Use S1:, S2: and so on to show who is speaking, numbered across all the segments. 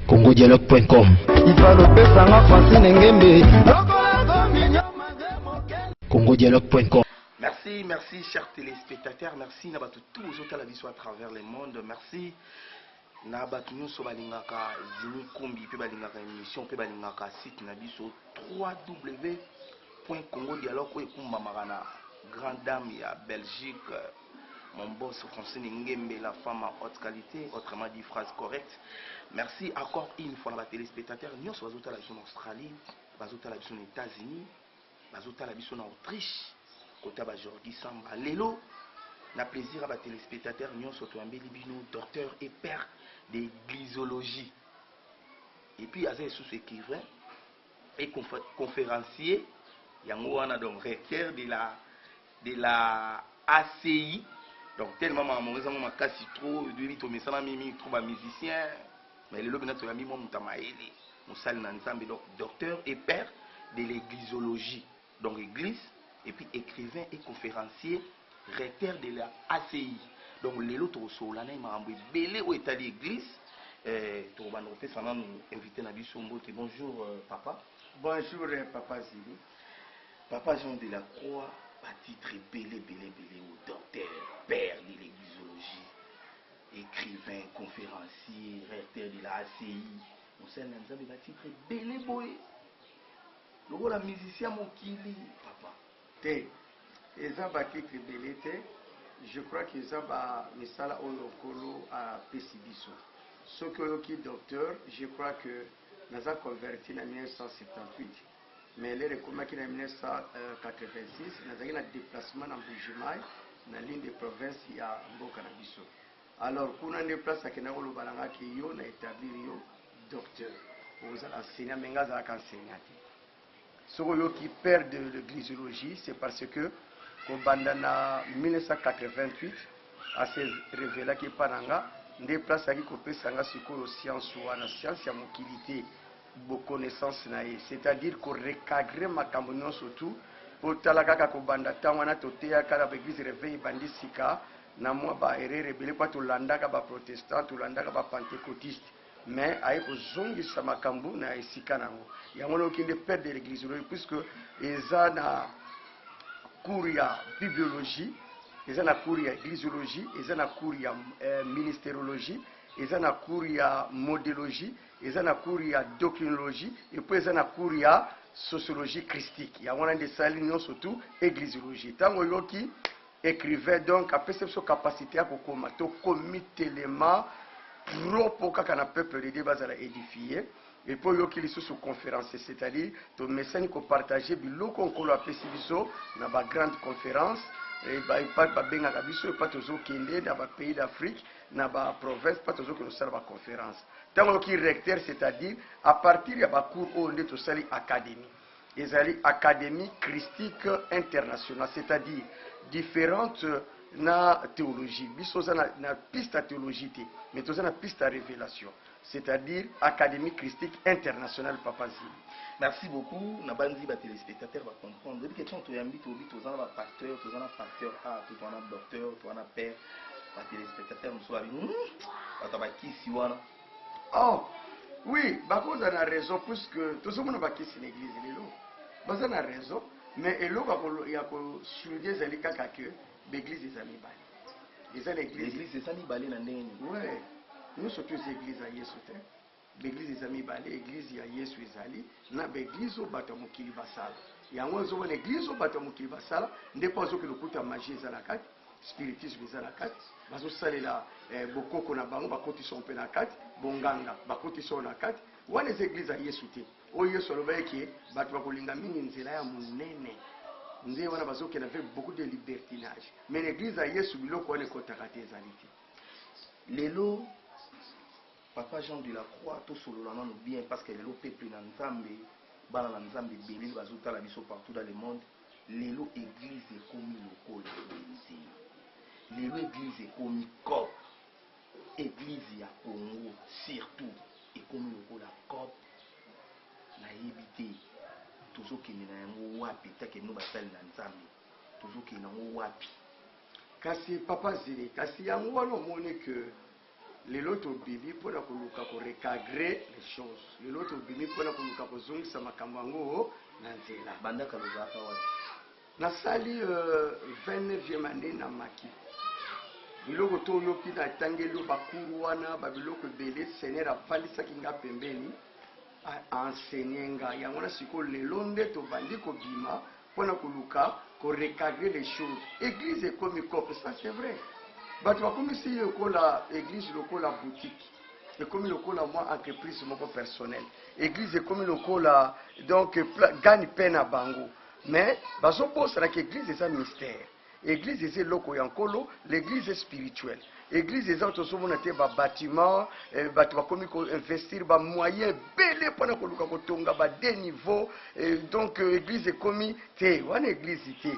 S1: congodialogue.com. congodialogue.com.
S2: Merci, merci chers téléspectateurs, merci Nabatou tous aux la vision à travers le monde, merci Nabatou nous sommes balingaka zini kombi pe balingaka émission pe balingaka site nabiso www.congodialogue et Marana, grande dame ya Belgique, mon boss français Ngembe, la femme en haute qualité, autrement dit phrase correcte. Merci encore une fois à téléspectateurs, nous sommes à la vision en Australie, à la vision aux États-Unis, à la vision en Autriche. Côté Jordi Samba Lelo, na plaisir à la téléspectateur, nous sommes docteur et père de glyzologie. Et puis, à sous écrivain et conférencier, il y a un donc recteur de la ACI. Donc, tellement maman, ma casse trop, de to mesana mimi trouve un musicien, mais le lobe na to ami mon mutamaeli, musal na nzambe donc docteur et père de l'églisologie. Donc église et puis écrivain et conférencier, recteur de la ACI. Donc les autres sont là, ils m'ont belé au état d'église. Tout le monde nous invité à bonjour papa.
S3: Bonjour papa Zili.
S2: Papa Jean de la Croix, à titre belé au docteur, père de l'églisologie, écrivain, conférencier, recteur de la ACI. On sait un titre belé boy. Le rôle de musicien Mokili, papa.
S3: Je crois que ça va me sala au lokolo à Pesibiso. Ce que docteur, je crois que nous avons converti en 1978, mais les recommandés en 1986, nous avons un déplacement en Bougimaï, dans la ligne de province à Mbokanabiso. Alors, quand on a déplacé à Kenagolo Balanga qui on a établi docteur. Vous allez enseigner, mais vous allez enseigner. Ce qui perd de l'églisologie, c'est parce que en 1988, à ces révélats qui paranga, des places qui coupent sanga sur science ou la science ya mokilité, bo connaissance naé, c'est-à-dire qu'on recadre ma cambonion surtout pour talaka ko banda tangwana totea kala église réveil bandi sika na moi ba erreur belé pas to landaka ba protestant to landaka ba pentecôtiste. Mais avec zongi samakambu na esika nango yango okinde perdre de l'église puisque eza na cours ya bibliologie, eza na cours ya ecclésiologie, eza na cours ya ministérologie, eza na cours ya modélogie, eza na cours ya docrinologie et puis eza na cours ya sociologie christique. Yango na desali non surtout ecclésiologie. Tango yoki écrivait donc après cette capacité à kokoma to comité élément propre kaka na peuple de débat à édifier et pour yo qui sous conférence, c'est-à-dire to message ko partager biloko nkolo apesi biso na ba grande conférence et ba benga biso pas tozo kende na ba pays d'Afrique na ba province pas tozo que nous sala ba conférence tant qui recteur, c'est-à-dire à partir ya ba cours on est to sali académie ezali académie christique internationale, c'est-à-dire différentes na théologie biso na piste à théologie mais tout ça na piste à révélation, c'est-à-dire académie christique internationale papa Zili.
S2: Merci beaucoup. Nabandi ba téléspectateurs va comprendre. Depuis que tu as mis tout ça na pasteur, tout ça na pasteur, tout ça na docteur, tout ça na père, ba téléspectateurs nous soit ta ba kisi wana.
S3: Oh oui, ba ko na raison puisque tout ça na ba kisi l'église lelo. Ba ça na raison, mais eloko ya ko souligner zali kaka que l'église des amis bali.
S2: L'église des amis bali na ndeni.
S3: Ouais. Nous sommes tous églises à Yesu. L'église des amis bali, l'église ya Yesu ezali, na l'église au bato mokili basala. Yango zo l'église au bato mokili basala, ndepo zo que le kuta magie za la kati, spiritisme za la kati, bazo salela bokoko na bango bakoti son pe na kati, bonganga bakoti son na kati, wana les églises à Yesu te. O Yesu lobaki bato bakolinga mingi nzela ya munene. Nzé wana bazo qui avait beaucoup de libertinage. Mais l'église à Yesu biloko wana kotakate ezaliti.
S2: Lelo papa Jean de la Croix tout solo là non bien parce que lelo peuple na nzambe bana na nzambe belé bazota la biso partout dans le monde. Lelo église est comme local lelo église est comme COP église ya Congo surtout est comme local la COP nayebi te tozokende na yango wapi take no basali na nzambe tozokende nango wapi.
S3: Kasi papa Zili, kasi yango wana omoni que lelo tobimi mpona koluka korecadrer les choses, lelo tobimi mpona koluka kozongisa makambo yango na nzela.
S2: Bandaka lozaka wapi?
S3: Nasali 29e année na maki biloko to yoki na tangelo bakuru wana babiloko ebele seigneur afandisaki nga pembeni enseigner nga yango na sikoyo lelo nde tobandi kobima mpona koluka korecadrer les choses. Église ekomi kope, ça c'est vrai. Bato bakomisi lokola église lokola boutique, ekomi lokola moi entreprise moko personnel, église ekomi lokola donc gani pena bango. Mais bazobosana que église est un mystère. Église est loko yankolo, l'église est spirituelle. Église est tozomona te ba bâtiment, bato bakomi ko investir ba moyens belé pona koluka kotonga ba des niveaux, donc église ekomi te, wana église te.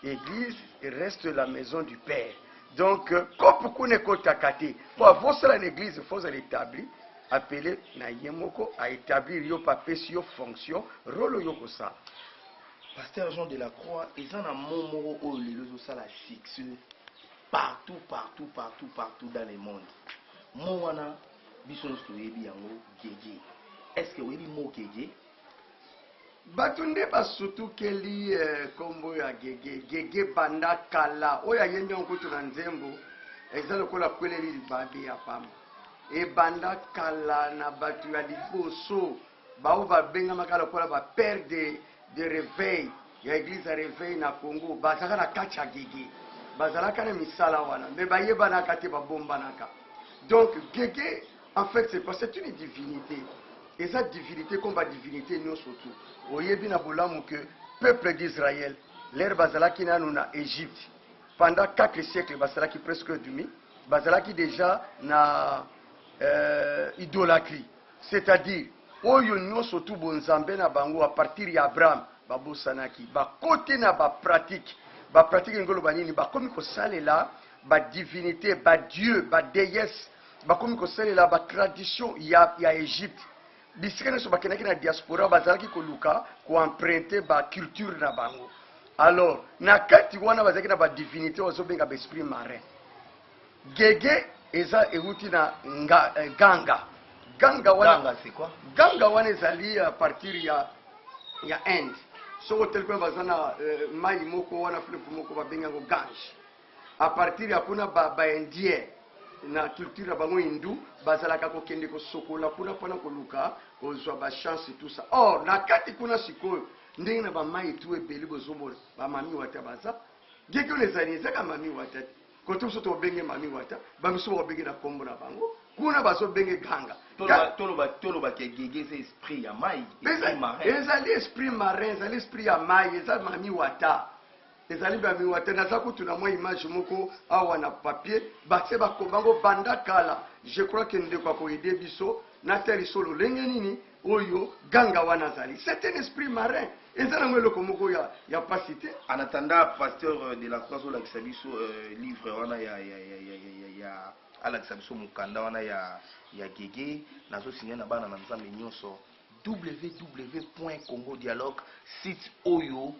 S3: Église reste la maison du Père. Donc comme kone kotakate, pour avoir ça l'église, il faut l'établir, appeler na yemoko à établir yo papesi yo fonction, rôle yo ko ça.
S2: Pasteur Jean de la Croix, ils ont un moment où les gens la succès partout dans le monde. Moi, je suis Gégé. Est-ce que vous avez mot Gégé?
S3: Batunde basutu keli kombo ya Gégé banda kala. Oya yende onkutu na nzembo. Ezalo kola kweleli libabi ya pamba. E banda kala na batu ya liboso. Bao babenga makala kola ba père de réveil, il y a l'église à réveil na Congo, bazaka na kacha Gégé, bazalaka na misala wana, mais bayeba na kate ba bomba naka. Donc Gégé, en fait, c'est une divinité. Et cette divinité, comme la divinité, nous surtout. Oyebi na bolamu que peuple d'Israël, l'air bazalaki na nuna Égypte, pendant 4 siècles, bazalaki presque demi, bazalaki déjà na idolâtrie, c'est-à-dire oyo nyonso tu bonzambe na bango à partir ya Abraham babosanaki ba côté na ba pratique ngolo banini ba komi ko salela ba divinité ba dieu ba déesse ba komi ko salela ba tradition ya Égypte bisikane so bakenaki na diaspora bazalaki ko luka ko emprunter ba culture na bango. Alors na kati wana bazalaki na ba divinité ozo benga ba esprit marin. Gégé eza euti na ganga. Ganga
S2: c'est quoi?
S3: Ganga wana ezali à partir ya Inde. So tel que bazana mai moko wana fleuve moko babenga ngo Gange. À partir ya kuna ba indien na culture bango hindu bazalaka ko kende ko sokola kuna pona ko luka ko zwa ba chance tout ça. Or na kati kuna sikoyo ndenge na ba mai tu ebeli bozomola ba mami wata baza. Geko lezali zaka mami wata. Ko tout so to benge mami wata, ba miso ba benge na kombo na bango. Kuna baso benge ganga.
S2: Toloba ke Gégé c'est esprit ya mai, esprit marin.
S3: Ezali esprit marin, ezali esprit ya mai, ezali mami wata. Ezali mami wata na zaku tuna mwa image moko awa na papier, batse ba kobango banda kala. Je crois que ndeko kwa koide biso na teli solo lenge nini oyo ganga wana zali. C'est un esprit marin. Ezali ngelo komoko ya pasité.
S2: En attendant pasteur de la Croix la kisabiso livre wana ya alakisa biso mukanda wana ya Gégé nazo signer na bana na nzambe nyonso www.congodialogue site oyo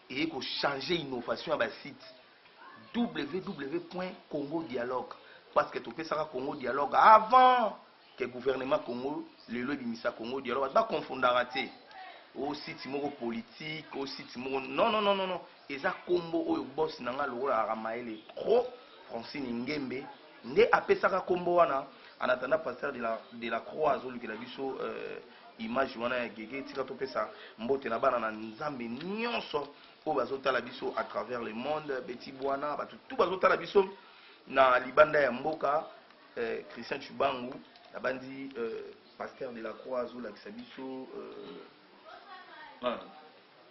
S2: et ko changer innovation à ba site www.congodialogue parce que to pesaka Congo Dialogue avant que gouvernement Congo lelo bimisa Congo Dialogue ba confondara te au site moko politique au site moko non eza kombo oyo boss nanga lokola Ramaele trop Francine Ngembe nde apesaka kombo wana en attendant pasteur de la Croix azolukela biso image wana ya Gégé tika topesa mbote na bana na nzambe nyonso oyo bazotala biso à travers le monde beti bwana bato tout bazotala biso na libanda ya mboka Christian Chubangu na bandi pasteur de la Croix azolakisa biso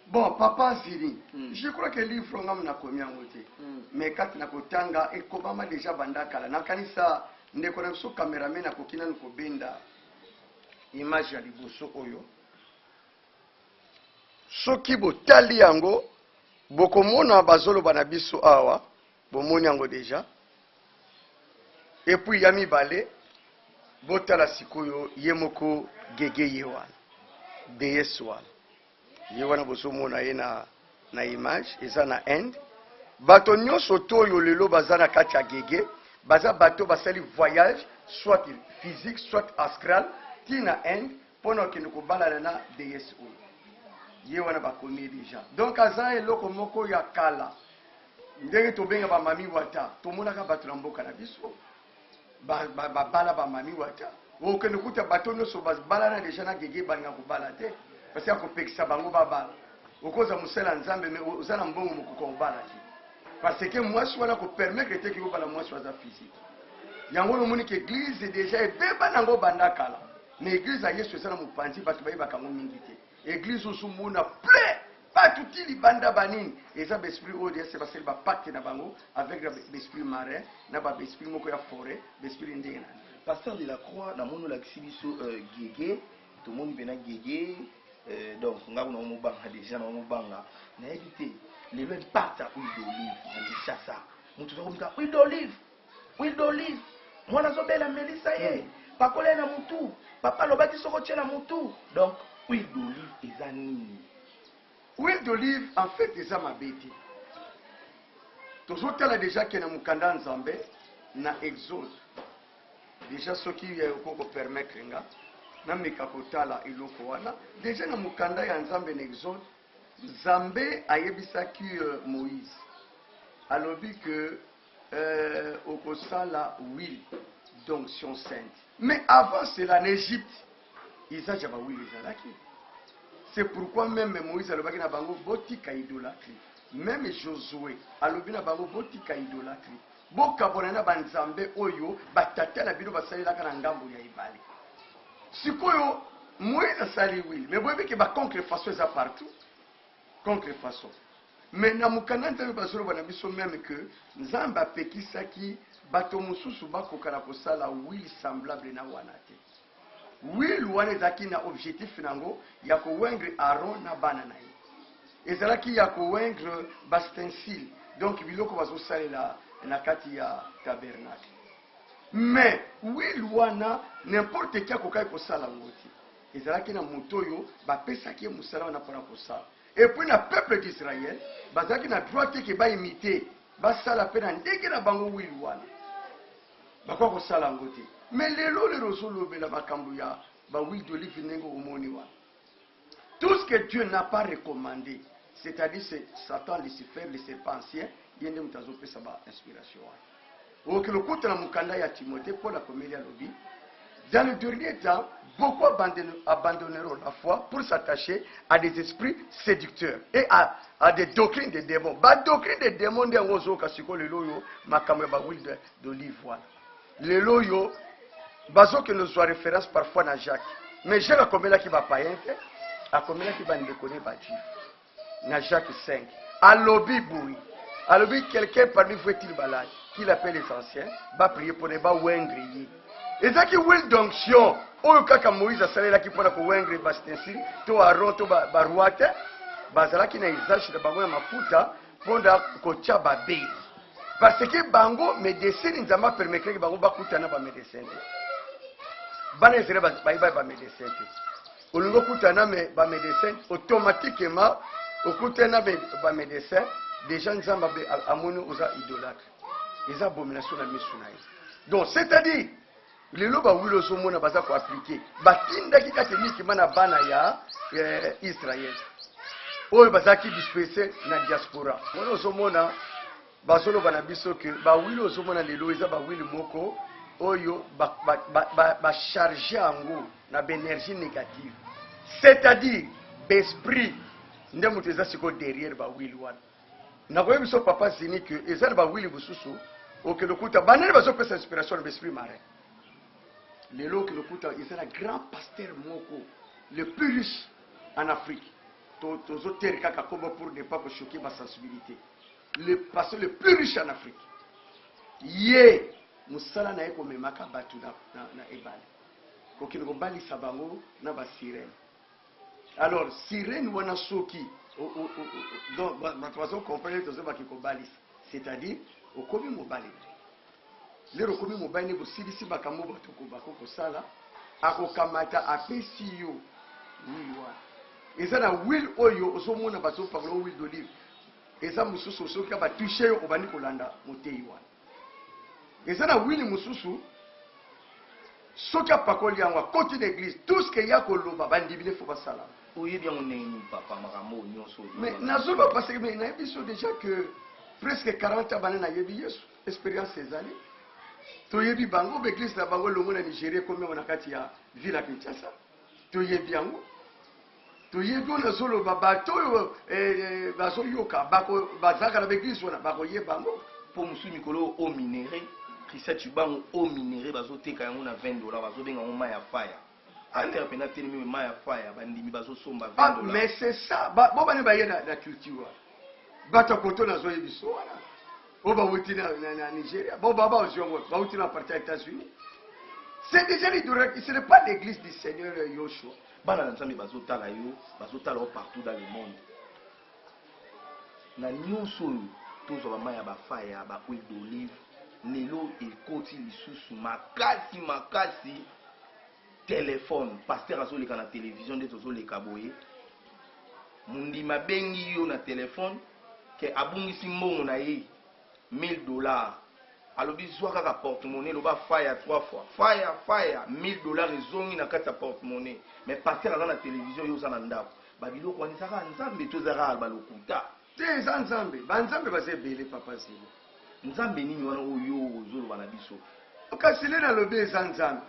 S3: Bon, papa Ziri, je crois que le livre n'a commis en côté. Mais quand na kotanga et kobama déjà bandakala na kanisa ndeko na so cameraman na kokina ko benda image ya liboso oyo. Soki botali yango bokomona bazolo bana biso awa bomoni yango déjà. Et puis yami balé botala sikoyo yemoko Gégé yewana. déesse wana ye wana bozomona ye na image eza na Inde. Bato nyonso toyo lelo baza na kati ya gege baza bato basali voyage soit physique soit astral tina Inde mpona okende kobalana na déesse oyo ye wana bakomi déjà. Donc aza eloko moko ya kala ndenge tobenga bamami wata tomonaka bato na mboka na biso babala bamami wata okende kuta bato nyonso babalana déjà na gege balinga kobala te parce que akopekisa bango babala okoza mosala nzambe me oza na mbongo mokoka kobala te parce que mwasi wana kopermettre te kobala mwasi waza physique yango nomoni ke église déjà ebeba nango banda kala mais église ya Yesu eza na mopanzi bato bayebaka yango mingi te. Église osumuna plein bato ti libanda banini eza besprit oyo deya se basali bapacte na bango avec besprit marin na babesprit moko ya forêt besprit ndenge nani.
S2: Pasteur de la Croix namoni olakisi biso gege tomoni mpena gege donc nga kuna omobanga déjà na omobanga nayebi te lelo impact ya huile d'olive na Kinshasa moto azakomika huile d'olive mwana azobela melisa ye pakola na mutu papa alobaki soko tie na mutu. Donc huile d'olive eza nini?
S3: Huile d'olive en fait eza mabe te tozotala déjà ke na mokanda nzambe na exode déjà soki okoko permettre nga nameka kotala eloko wana déjà na mokanda ya nzambe na exode nzambe ayebisaki Moïse alobi que okosala huile d'onction sainte. Mais avant cela en Égypte eza ja ba huile ezalaki. C'est pourquoi même Moïse alobaki na bango botika idolâtrie. Même Josué alobi na bango botika idolâtrie. Bokabona na banzambe oyo batata na bino basalelaka na ngambo ya ibale. Sikoyo Moïse asali huile mais boyebi ke ba contrefaçon eza partout. Contrefaçon. Mais na mokanda nzambe bazoloba na biso même que nzambe apekisaki bato mosusu bakoka na kosala huile semblable na wana te. Huile wana ezalaki na objectif nango ya kowengre Aaron na bana na ye ezalaki ya kowengre bastensile donc biloko bazosalela na kati ya tabernacle. Mais huile wana n'importe qui akokai kosala ngo te ezalaki na moto oyo bapesaki ye mosala wana mpona kosala. Et puis na peuple d'Israël bazalaki na droit te ke baimite basala mpe na ndenge na bango huile wana bakoka kosala ngo te. Mais lelo ozolobela makambo ya ba huile d'olive ndenge omoni wana. Tout ce que Dieu n'a pas recommandé, c'est-à-dire c'est Satan, Lucifer, le serpent ancien, yende moto azopesa ba inspiration wana. Okilokuta na mokanda ya Timothée Paul akomeli alobi dans le dernier temps beaucoup abandonneront la foi pour s'attacher à des esprits séducteurs et à des doctrines de démons. Ba doctrine de démons nde yango ozoyoka sikoyo lelo oyo makambo ya ba huile d'olive wana. Lelo oyo bazoke nous soit référence parfois na Jacques. Mais Jacques akomelaki ba païen te, akomelaki ba ndeko ne ba juif. Na Jacques 5. Alobi boui. Alobi quelqu'un parmi vous est-il malade? Qu'il appelle les anciens, va prier pour ne pas wengri. Et ça qui huile d'onction, oyo kaka Moïse asalelaki mpona kowengre bastensile to Aaron to baruate bazalaki na usage na bango ya mafuta mpona kotia babeli. Parce que bango médecin nzambe apermettre bango bakutana ba médecin te. Bana ezele ba médecin te. Olingo kutana me ba médecin automatiquement okutana ba médecin déjà nzambe amoni oza idolâtre. Eza abomination na misu na ye. Donc c'est-à-dire lelo ba huile ozomona baza ko appliquer batindaki kati nikima na bana ya Israël oyo bazaki dispersé na diaspora. Mona ozomona bazoloba na biso ke ba huile ozomona lelo eza ba huile moko oyo ba charger yango na énergie négative, c'est-à-dire l'esprit nde moto eza siko derrière ba huile wana. Na koyebi biso papa zini ke eza ba huile bususu okelokuta banene bazopesa inspiration na l'esprit marin. Lelo okelokuta eza na grand pasteur moko le plus riche en Afrique. Tozotere kaka kombo pour ne pas choquer ma sensibilité. Le pasteur le plus riche en Afrique. Ye musala na eko memaka batu na ebale. Kokino kobalisa bango na ba sirène. Alors sirène wana soki donc bato comprendre tozo ba kikobalisa, c'est-à-dire okomi mobali. Lero komi mobali ne bosilisi bakambo bato ko bako kosala akokamata apesi yo Et ça na huile oyo osomona baso pakolo huile d'olive. Et ça mususu soki ba toucher yo obani kolanda moteyi wana. Et ça na huile mususu soki pakoli yango côté d'église tout ce que ya koloba bandibine faut pas sala.
S2: Oui bien on est papa maramo nyonso.
S3: Mais nazoba parce que mais na biso déjà que presque 40 ans na yebi Yesu expérience ezali. To yebi bango l'église na bango longo na Nigeria comme on a kati ya ville à Kinshasa. To yebi yango to yebi na solo babato baso yoka bako bazaka na l'église wana bako yebango
S2: pour musu mikolo au minéré Christian Chibango au minéré bazo teka yango na $20 bazo benga ngo maya fire alter pena telemi maya fire bandimi bazo somba $20.
S3: Mais c'est ça bon bani ba yena na culture bato koto na zo yebiso wana oba wuti na Nigeria bon baba oziongo ba wuti na partie des États-Unis. C'est déjà ce n'est pas l'église du Seigneur Yoshua.
S2: Bana nzambe bazotala yo bazotala partout dans le monde. Na nyonso tozwa maya ba fire ba huile d'olive lelo ekoti lisusu makasi téléphone pasteur azoleka na télévision nde tozoleka boye mundima bengi yo na téléphone ke abungisi mbongo na ye $1000 alobi zwa kaka porte-monnaie loba fire 3 fois fire $1000 ezongi na kati ya porte-monnaie mais pasteur aza na télévision yo oza na ndako babiloko wana ezaka nzambe tozaka balokuta
S3: te eza nzambe banzambe baza ebele papa zelo
S2: nzambe nini wana oyo ozoloba na biso
S3: kasi le nalobi eza nzambe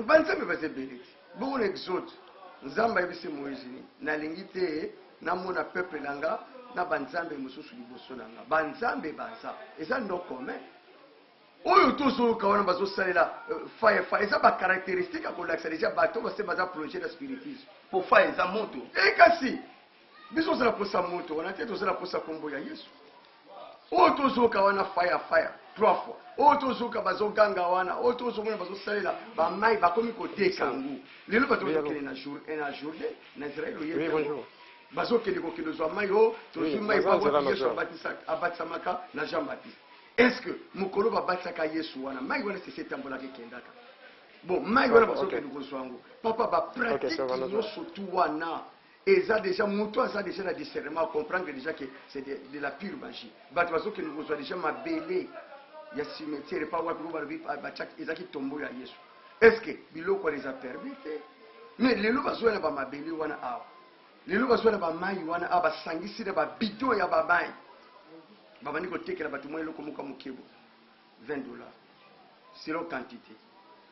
S3: banzambe baza ebele te bongo na exode nzambe ayebisi moïse nalingi te namona peuple nanga na banzambe mosusu liboso nanga banzambe baza eza ndo commun oyo tozoyoka wana bazosalela fire eza bacaractéristique ya kolakisa deja bato base baza projet na spiritisme
S2: po fire eza moto
S3: kasi biso ozala posa moto wana te tozala posa kombo ya yesu oyo tozoyoka wana fire 3 fois oyo tozoyoka bazoganga wana oyo tozomona bazosalela bamai bakomi koteka yango lelo bato bazokende na jourdain na israel oye bazokende kokende ozwa mai oyo tozwi mai bawa yesu abatisamaka na jean baptiste. Est-ce que mokolo babatisaka yesu wana mai wana sese etambolaka ekendaka bon mai wana bazokende kozwa yango papa bapratike nyonso tu wana eza déjà moto aza déjà na discernement à comprendre déjà que c'est de la pure magie bato bazokende kozwa déjà mabele ya cimetière pa wapi balobi ezaki tombo ya yesu. Est-ce que biloko wana eza permis te mais lelo bazwa na bamabele wana awa lelo bazwa na bamai wana awa basangisi na babidon ya bamai babandi kotekela bato mwa eloko moko mokebo $20 selon quantité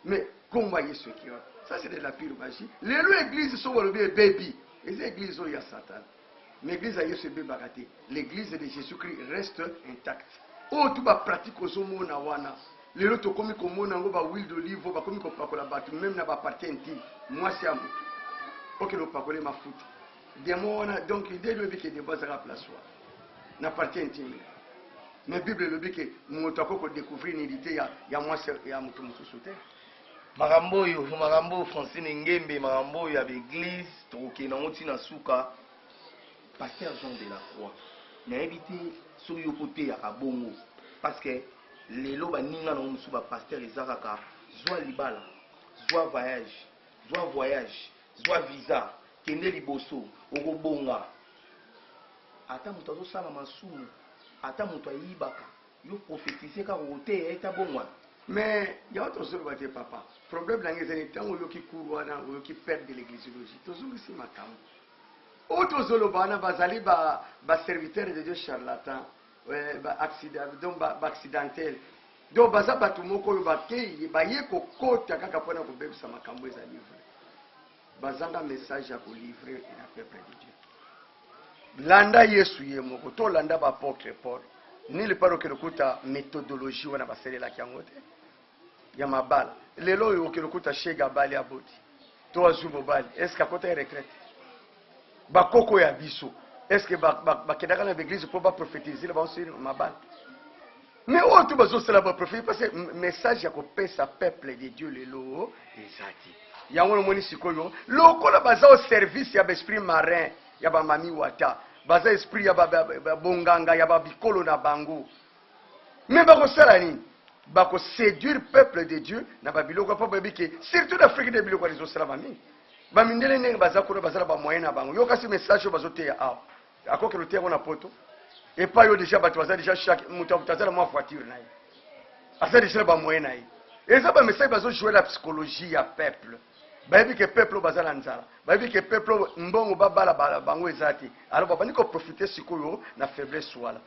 S3: mais kombo ya yesu ekiwa ça c'est de la pure magie. Lelo église so balobi ebebi eza église oyo ya satan mais église ya yesu ebebaka te. L'église de Jésus-Christ reste intacte oyo tu bapratique ozomona wana lelo tokomi komona yango bahuile d'olive bakomi kopakola bato même na bapartie intime mwasi ya moto okende opakole mafuta demo wana donc nde elobi ke demo azaka place wana na partie intime mais bible elobi ke moto akoki kodécouvrir nidité ya mwasi ya moto mosusu te.
S2: makambo oyo Francine Ngembe makambo oyo ya baeglise tokokende yango ntina suka pasteur Jean de la Croix nayebi te soki yo koteyaka bongo parce que lelo baninga nango mosusu bapaster eza kaka zwa libala zwa voyage zwa visa kende liboso okobonga ata moto azosala masumu ata moto ayibaka yo prophétiser kaka oteya eta bongwana.
S3: Mais il y a autre chose que papa. Le problème dans les années, quand on qui court ou qui perd de l'églisiologie, toujours ici ma cam. Autre chose, bazali ba serviteur de Dieu charlatan, donc accidentel. Donc baza batumoko bakei ba yeko kota kaka pona ko bebisa makambo eza livre. Bazanga message ya ko livrer na peuple de Dieu. Landa Yesu yemoko to landa ba apôtre Paul. Ni le paro que lokuta méthodologie wana baselela kyangote. Ya mabala lelo yo kelokuta shega bali aboti to azumo bali est-ce qu'akota retraite bakoko ya biso est-ce que bakendaka na l'église pour ba prophétiser ba aussi mabala mais o tu bazo sala ba prophétiser parce que message ya kopesa peuple de Dieu lelo ezati yango moni sikoyo lokola baza au service ya esprit marin ya ba mami wata baza esprit ya ba bonganga ya ba bikolo na bango mais bakosala nini bako séduire peuple de Dieu na babiloko pa babike surtout d'Afrique de biloko les osala mami bamindele ndenge baza kuna bazala ba moyen na bango yo kasi message bazo te a akoke le terre na poto et pas yo déjà bato baza déjà chaque mutu azala mo voiture na ye asa déjà ba moyen na ye et ça ba message bazo jouer la psychologie ya peuple bayebi ke peuple bazala nzala bayebi ke peuple mbongo babala bango ezati alors babani ko profiter sikoyo na faiblesse wala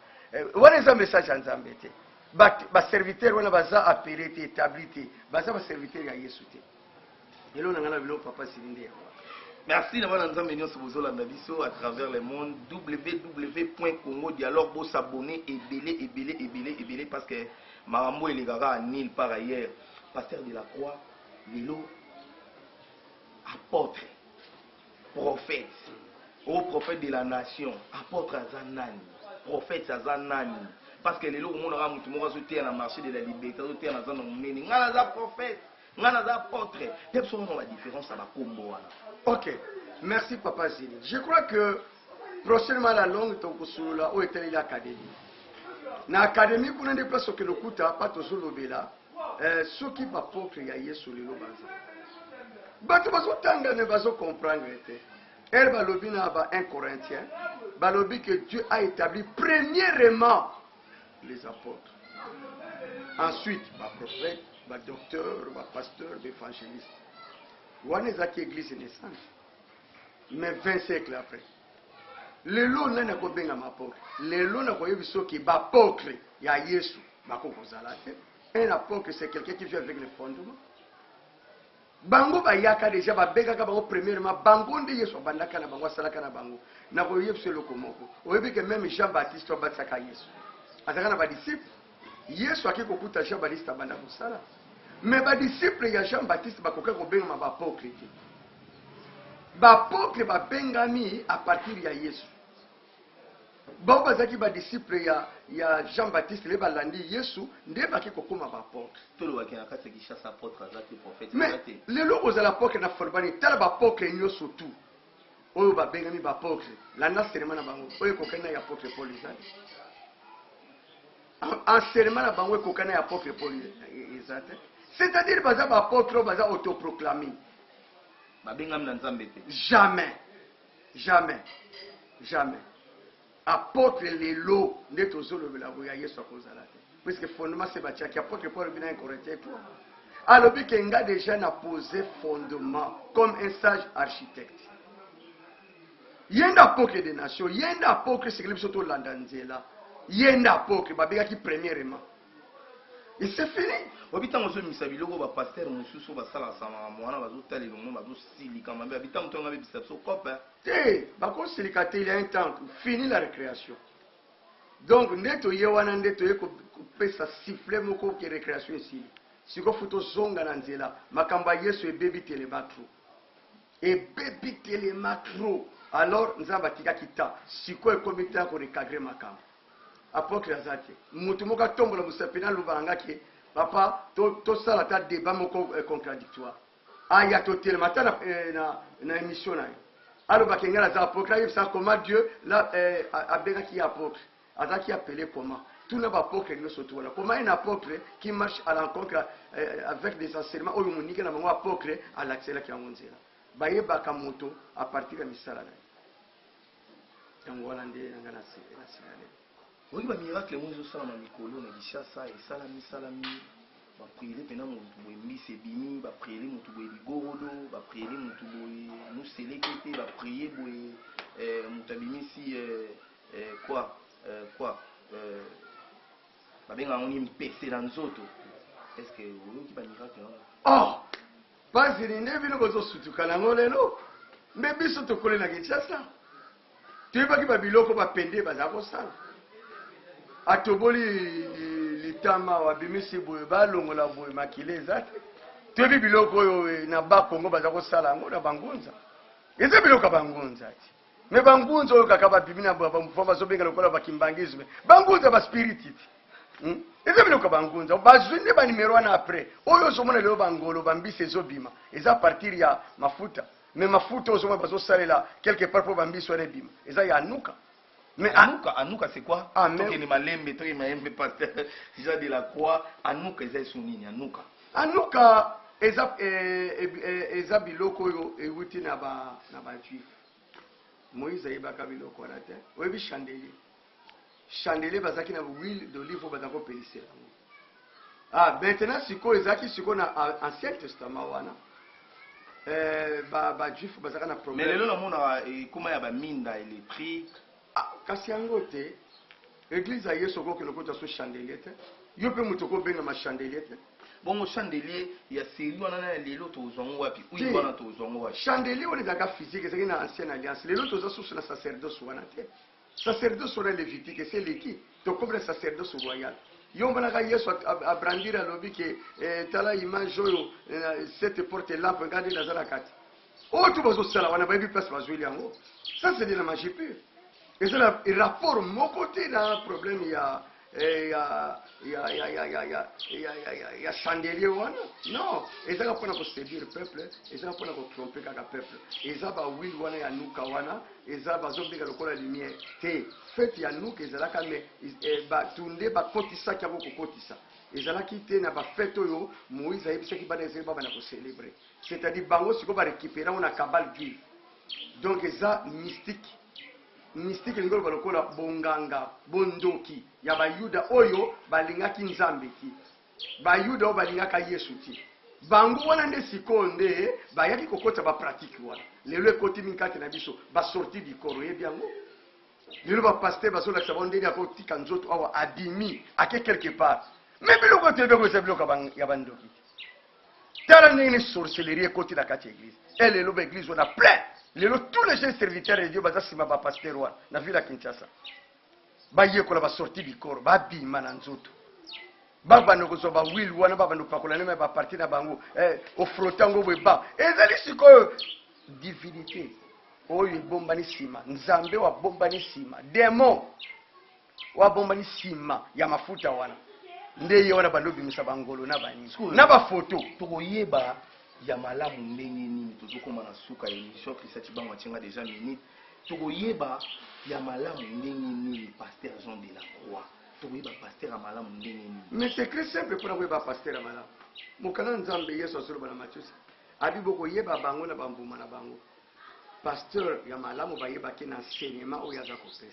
S3: wana eza message ya nzambe te ba serviteur wana baza appelé te établi te baza ba serviteur ya Yesu te elo na ngana bilo papa silinde.
S2: Merci d'avoir nous amené sur vos à travers le monde. www.congodialogue pour s'abonner et belé parce que Marambo et les gars à Nil par ailleurs. Pasteur de la Croix, Lilo, apôtre, prophète, au prophète de la nation, apôtre Azanani, prophète Azanani. Parce que les lots, on aura tout le monde sur le marché de la liberté, sur la zone de la prophète. La différence à la combo.
S3: Ok, merci Papa Zini. Je crois que prochainement la longue là où était l'académie. Na académie pour nous place que le kuta pas toujours lobela. Ceux qui va porter ya Yesu le lobaza. Bato bazo tanga ne bazo comprendre était. Elle va lobi na ba 1 Corinthiens. Ba lobi que Dieu a établi premièrement les apôtres. Ensuite, ba prophète, ba docteur, ba pasteur, ba évangéliste. Wanezaki église naissante. Mais 20 siècles après. Les lots n'a pas bien à ma porte. Les lots n'a pas eu ce qui va apôtre. Il y a Yesu. Un apôtre, c'est quelqu'un qui vient avec les fondements. Bango ba yaka déjà ba bega ka bango premièrement bango ndi Yesu bandaka na bango salaka na bango. Na ko yebse lokomoko. Oyebi que même Jean-Baptiste ba tsaka Yesu. Azaka na ba disciple. Yesu akiko kuta Jean-Baptiste banda ko sala. Mais les disciples de Jean-Baptiste ba koka ko benga ba apôtre. Ba apôtre ba bengami à partir de Yesu. Ba bazaki ba disciple ya Jean-Baptiste le balandi Yesu nde ba ki kokoma ba apôtre.
S2: Tout le waki na kati ki chasse apôtre azaki prophète.
S3: Mais le logo za l'apôtre na forbani tala ba apôtre nyo surtout. Oyo ba bengami ba apôtre. La na serment na bango. Oyo kokana ya apôtre Paul izali. En serment na bango kokana ya apôtre Paul izali. C'est-à-dire que les apôtres sont autoproclamés. Jamais. Jamais. Jamais. Apôtre les lots n'est aux autres de la voyage sur cause à la tête. Parce que fondement c'est bâti. Qui apôtre Paul vient correcter tout. Alors que Kenga déjà n'a posé fondement comme un sage architecte. Il y a un apôtre des nations. Il y a un apôtre c'est que surtout l'andanzela. Il y a un apôtre qui premièrement. Et c'est fini.
S2: Obita mozo misabilo ko ba pasteur mususu ba sala sama mwana bazo tali longo bazo silika mambe habita mutonga be bisaso kopa.
S3: Ba ko silika te il y a un temps fini la récréation. Donc ndeto yewana ndeto yeko pesa siffler moko ke récréation ici. Siko futo zonga na nzela makamba Yesu e baby telematro. Et baby telematro. Alors nzamba tika kita siko e komita ko recadrer makamba. Apôtre Azati. Mutumoka tombola musapina lubanga ke papa to sala ta débat moko contradictoire. Aya to tele matana na émission na. Alors bakengala za apôtre il ça comment Dieu là abega qui apôtre. Azaki appelé comment? Tout n'a pas apôtre nous surtout là. Comment un apôtre qui marche à l'encontre avec des enseignements oyo munike na bango apôtre à l'accès qui amonzela. Baye bakamoto à partir de misala na. Tangwala ndé ngana sala.
S2: Oui, bah miracle, moi je sens ma Nicolo, on a dit ça, et salami, bah prier, maintenant mon touboui mis et bini, bah prier mon touboui gorodo, bah prier mon touboui nous sélecté, bah prier mon tabimi si quoi, bah bien on y me pèse dans les autres. Est-ce que vous qui pas miracle là?
S3: Oh, pas si ni ne vino kozo sutu kalango lelo, mais biso to kole na Kinshasa. Tu veux pas que biloko ba pende ba za ko sala. Atoboli litama wa bimisi boye balongola boye makile zate tebi biloko yo na ba Kongo baza ko sala ngo na bangunza eze biloko bangunza ati me bangunza oyo kaka ba bibina ba mfoma zo benga lokola ba kimbangisme bangunza ba spirititi eze biloko bangunza bazwinde ba numero na après oyo zo mona lelo bangolo bambise zo bima eza partir ya mafuta me mafuta ozo mona bazo salela quelque part pour bambiso na bima eza ya nuka.
S2: Mais Anouka c'est quoi? Toke ni malembe, toke maembe pasteur Jean de la Croix, Anouka c'est sonini Anouka.
S3: Anouka eza biloko oyo euti na bajuif. Moïse ayebaka biloko wana te. Oyebi chandelier. Chandelier bazaki na huile d'olive oyo baza kopelisela yango. Ah, maintenant sikoyo ezalaki sikoyo na Ancien Testament wana. Bajuif bazaka na problème.
S2: Mais lelo namonaka ekoma ya baminda électrique.
S3: Ah, kasi yango te. Église ya Yesu okokende lokota so chandelier te. Yo mpe moto okobenga ma chandelier te.
S2: Bongo chandelier ya série wana na lelo tozwango wapi? Oui, wana tozwango wapi?
S3: Chandelier wana ezalaka physique ezalaki na Ancienne Alliance. Lelo toza susu na sacerdoce wana te. Sacerdoce wana lévitique c'est leki. Tokombela sacerdoce royal. Yo mbanaka Yesu abrandira alobi ke tala image oyo cette porte lampe ngade nazala kati. Oh tu bazo sala wana bayebi place bazweli yango. Ça c'est de la magie pure. Et c'est le rapport mon côté dans le problème il y a chandelier wana. Non, et ça va pour séduire le peuple, et ça va pour tromper le peuple. Et ça va oui wana ya nuka wana, et ça va zombi le la lumière. Te fait ya nuka et ça la kame ba tunde ba kotisa kia boko kotisa. Et ça la quitter na ba fête yo Moïse a yebisa ki ba na zeba ba na ko célébrer. C'est-à-dire bango siko ba récupérer on a cabal juif. Donc ça mystique. Mystique ngolo balokola bonganga bondoki ya bayuda oyo balingaki nzambe ki bayuda oyo balingaka Yesu ti bango wana nde sikonde bayaki kokota ba pratique wana lelo ekoti minkati na biso ba sorti du corps yebi yango lelo ba pasteur basola ka bonde ya kotika nzoto awa abimi ake quelque part mais biloko te biloko se biloko ya bandoki tala nini sorcellerie ekoti na kati église et lelo ba église on a plein. Tous les jeunes serviteurs de Dieu baza sima ba pasteur wana na ville ya Kinshasa bayekola ba sorti du corps ba bima na nzoto baba nokozo ba will wana baba no pakola ne ba parti na bango o frotango beba ezali sikoyo divinité oyo ebombani sima nzambe wa bombani sima démon wa bombani sima ya mafuta wana ndeye wana balobi misa bangolo na bani na ba photo
S2: tokoyeba ya malamu ndenge nini tozokoma na suka émission Christ Bango atinga déjà minute tokoyeba ya malamu ndenge nini pasteur Jean de la Croix tokoyeba pasteur ya malamu ndenge nini
S3: mais c'est très simple pour koyeba pasteur ya malamu mokana nzambe Yesu asolo bana Matthieu abi boko yeba bango na bambuma na bango pasteur ya malamu bayeba ke na enseignement oyo aza kopesa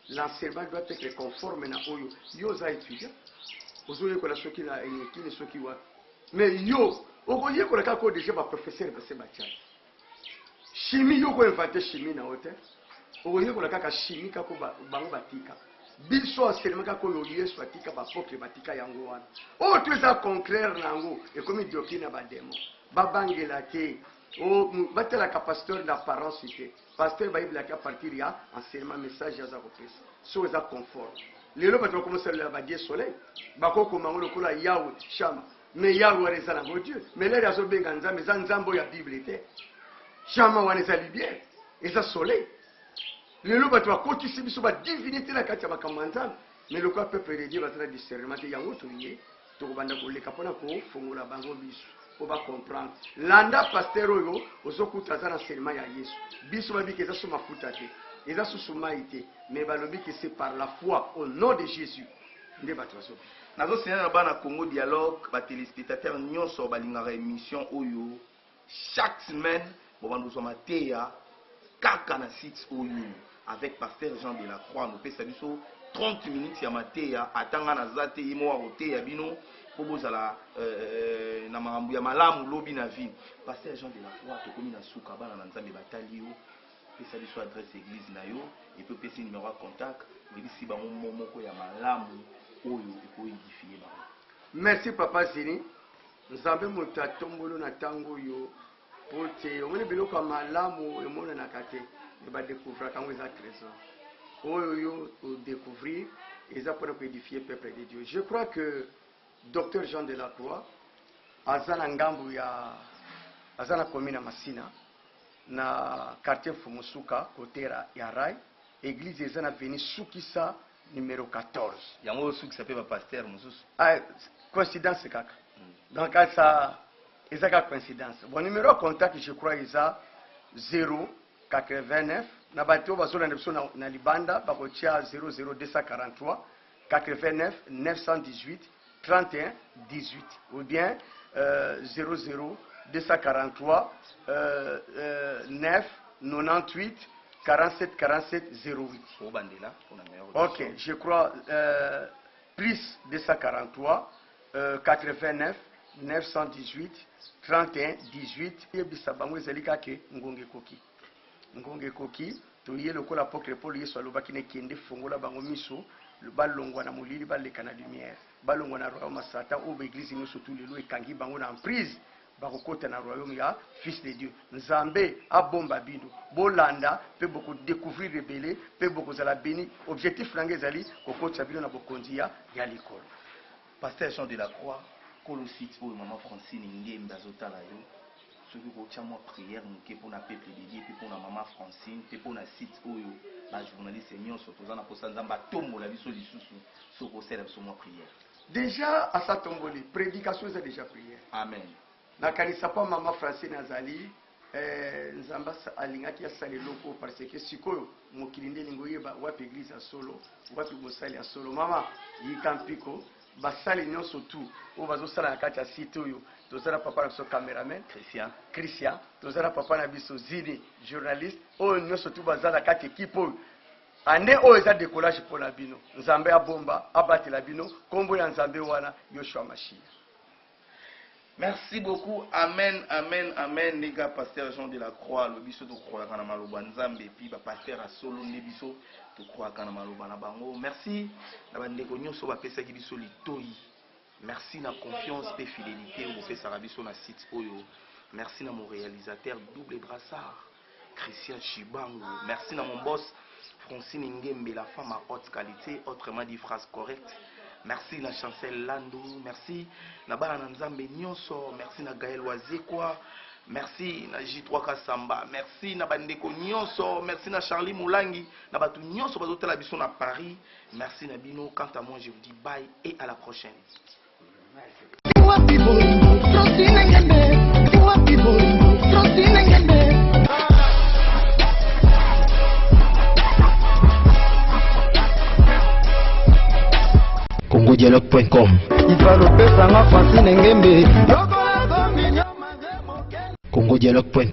S3: l'enseignement doit être conforme na oyo yo za étudiant ozoyekola soki na ekini soki wa mais yo okoye ko reka ko déjà ba professeur ba Sébastien chimie yo ko inventé chimie na hôtel okoye ko reka ka chimie ka ko bango batika biso enseignement ka ko yo Yesu batika ba poke batika yango wana o tu eza contraire nango et comme doctrine ba démon ba bangela ke o batela ka pasteur d'apparence te pasteur ba ibla ka partir ya enseignement message ya za ko pesa so eza confort lelo ba to commencer la ba die soleil ba ko ko mangolo ko la yawe shama mais Yahweh est un Dieu. Mais là, il y a un nzambe, il y a un Bible. Chama wana est lumière. Et ça soleil. Le loup va toi côté si biso ba divinité la kati ya bakamwanza. Mais le peuple de Dieu va faire discernement de yango toyé. To banda ko le kapona ko fongola bango biso. On va comprendre. Landa pasteur oyo ozokuta za na enseignement ya Yesu. Biso ba biki za so mafuta te. Eza so sumaité. Mais ba lobi que c'est par la foi au nom de Jésus. Nde ba twaso.
S2: nazo sena na bana Congo Dialogue ba téléspectateurs nyonso balingaka émission oyo chaque semaine bon bandozo mateya kaka na site oyo avec pasteur Jean de la Croix no pesa biso 30 minutes ya mateya atanga na zate imo wa oteya bino po bozala na makambo ya malamu lobi na vie pasteur Jean de la Croix tokomi na suka bana na nzambe batali yo pesa biso adresse église na yo et puis pesa numéro de contact bisi bango moko ya malamu.
S3: Merci Papa Zini. Nzambe mutatombolo na tango yo pote omene biloko ya malamu emona na kate ba découvrir quand vous êtes trésor. Oyo yo découvrir et ça pour édifier le peuple de Dieu. Je crois que Docteur Jean de la Croix azana ngambu ya azana commune Masina na quartier Fumusuka côté ya Rai église ezana veni Sukisa numéro 14.
S2: Il y a un autre qui s'appelle pasteur Moussous.
S3: Ah, coïncidence kaka. Donc ça, c'est une coïncidence. Bon numéro de contact, je crois, il y a 089. Na bateau bazola na libanda bakotia 00243 89 918 31 18 ou bien 00 243 9 98 47 47 08. Ok, je crois plus 243 89 918 31 18. Yebisa bango ezali kake ngonge koki. Ngonge koki to ye lokola pokre polo yeso alobaki ne kende fongola bango miso balongwa na molili baleka na lumière balongwa na royaume masata o ba église nyonso tout lelo ekangi bango na emprise bakokota na royaume ya fils de Dieu. Nzambe abomba bino bolanda pe boko découvrir rebelle pe boko zala béni. Objectif nange ezali kokota bino na bokonzi ya likolo.
S2: Pasteur Jean de la Croix, Colossite ou maman Francine Ngembe azotala yo. Soki ko tchamo prière nke pour na peuple de Dieu, pour na maman Francine, pour na site oyo ba journaliste nyonso tozana posa nzamba tombola biso lisusu soko sela biso mo prière.
S3: Déjà à sa tomboli, prédication c'est déjà prière.
S2: Amen.
S3: Na kanisa pa maman Francine azali nzamba alingaki asali loko parce que sikoyo mokili nde lingo yeba wapi église ya solo, wapi mosali ya solo. Mama yikampiko basali nyonso tu o bazosala na kati ya site oyo tozala papa na biso cameraman Christian tozala papa na biso Zini journaliste oyo nyonso tu bazala kati équipe oyo ande oyo eza décollage pour la bino. Nzambe abomba abatela bino kombo ya Nzambe wana Yoshua Mashiach.
S2: Merci beaucoup. Amen, amen, amen. Les gars, pasteur Jean de la Croix, le biso de croix kana maloba Nzambe puis pasteur a solo ne biso de croix kana maloba na bango. Merci na bandeko nyonso ba pesa ki biso litoi. Merci na confiance et fidélité au pesa biso na site oyo. Merci na mon réalisateur double brassard Christian Chibango. Merci na mon boss Francine Ngembe, la femme à haute qualité, autrement dit phrase correcte. Merci na Chancel Landou, merci na Bana Nzambe Nyonso, merci na Gaël Wazekwa, merci na J3 Kasamba, merci na Bandeko Nyonso, merci na Charlie Moulangi, na Batu Nyonso bazotela biso na Paris, merci na Bino. Quant à moi, je vous dis bye et à la prochaine.
S1: congodialogue.com congodialogue.com